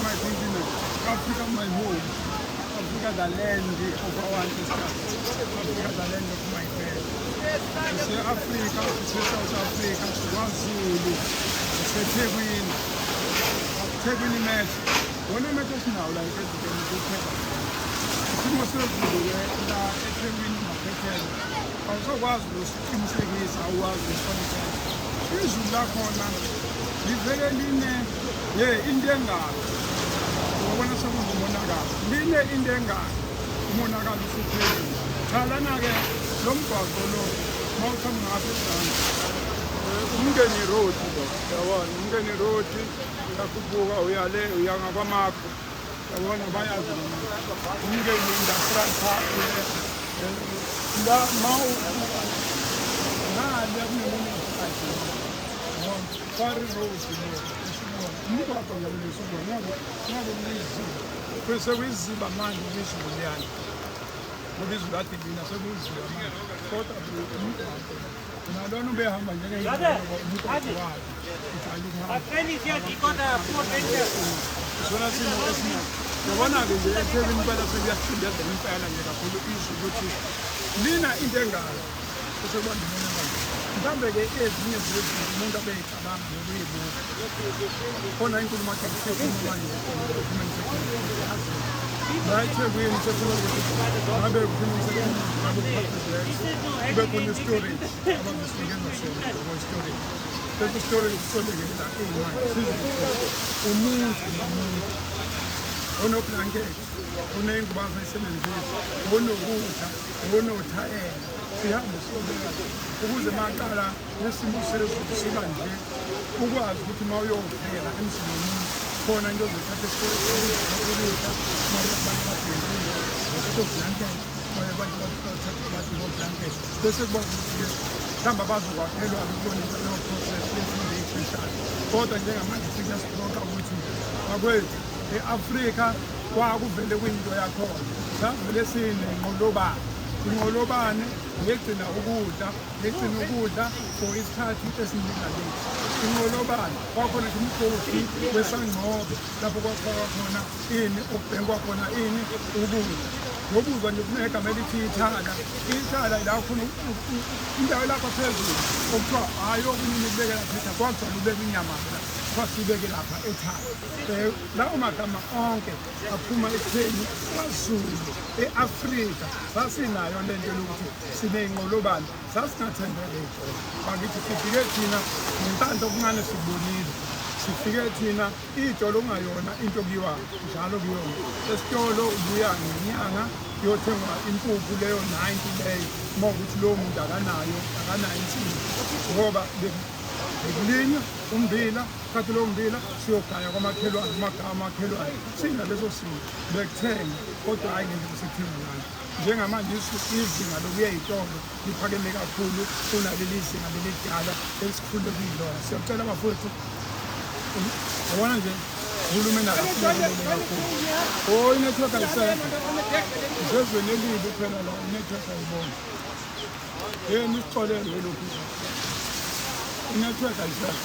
my thinking, Africa my home, Africa the land of our ancestors, Africa the land of my parents. We say Africa, we say South Africa, KwaZulu, we say Thekwini match. When we match now, like it, we can do better. Isimo sezulu la eThekwini maphethela. Awusakwazi ukuqinisekisa awazi uSonitha. Izulu lakhona livele line into engaka. Ubona sekuzomonakala. Line into engaka. Umonakala usuphezulu. Chalana-ke lo mgwaqo lo mawuthamba ngapha ezantsi. Umngeni road lo. Yabona umngeni road uyakhuphuka uyale uyangakwamakho. Yabona bayazi umngeni industrial park la mawu nale kunemunisipality Quarry Road umgwaqo ngalesibona ngabe uyiziba bese kuyiziba manje izulu liyana ngoba izulu kade lina sekuyiziba manje kodwa umgwaqo nalona ubehamba njengeyizolo umgwaqo wakhe isona simo esiningi yabona-ke nje eThekwini impela sekuyasindeza impela nje kakhulu izulu ukuthi lina into engaka kusekubanda umonakalo mhlawumbe-ke ezinye zezinto umuntu abeyicabanga nokuyibuka khona inkulumo akhe kusekhuluma manje human technology la eThekwini sefuna ukuthi ngabe kukhulumiseka kube khona i-storage abangisinikeza sona ngokwe-storage bese i-storage kusolekela iy'mali umuntu nomuntu onoblanket, oney'ngubo azayisebenzisa, onokudla, onothayela, sihambe siyobeka ukuze maqala nesimo sezulu siba nje ukwazi ukuthi uma uyovela emzini khona into ozothatha ukudla blanket baye abantu bathatha blanket bese kubazi ukuthi mhlawumbe abazokwakhelwa ukubona leyo process yezinto ey'sheshayo kodwa njengamanje siyasibonga ukuthi bakwethu e-Afrika kwakuvele kuyinto yakhona savele sinenqolobane inqolobane yegcina ukudla for isikhathi esiningi inqolobane kwakhona umkhosi wesangcobo lapho kwafakwa khona ini okubhekwa khona ini ukudla ngokuzwa nje kufuneka igama elithi ithala la khona indawo lapha phezulu okuthiwa hayi okunini kubekela phetha kwakujwayele ubeka inyama la kwasibeke lapha ethala lawo magama onke aphuma ekutheni kwaZulu e-Afrika sasinayo lento yokuthi siney'nqolobane sasingathembele iy'tolo bakithi sifike thina nentando okuncane sibonile sifike thina iy'tolo okungayona into kuyiwa njalo kuyona esitolo ubuya ngenyanga kuyothengwa impuphu leyo 90 leyo uma ukuthi lowo muntu akanayo insimbi ngoba bekulinywa ummbila kathi lowo mbila siyogaya kwamakhelwane amakhelwane sina leso simo bekuthenga kodwa hhayi ngendlela esikuthenga ngayo njengamanje izinga lokuya ey'tolo liphakeme kakhulu kunaleli zinga lelidala esikhule kuyilona siyacela bafowethu yabona nje uhulumeni akafinyelele kakhulu inethiwekhi ayisekho isezweni elibi phela la inethiwekhi ayibona nisixolele lokhu inethiwekhi ayisekho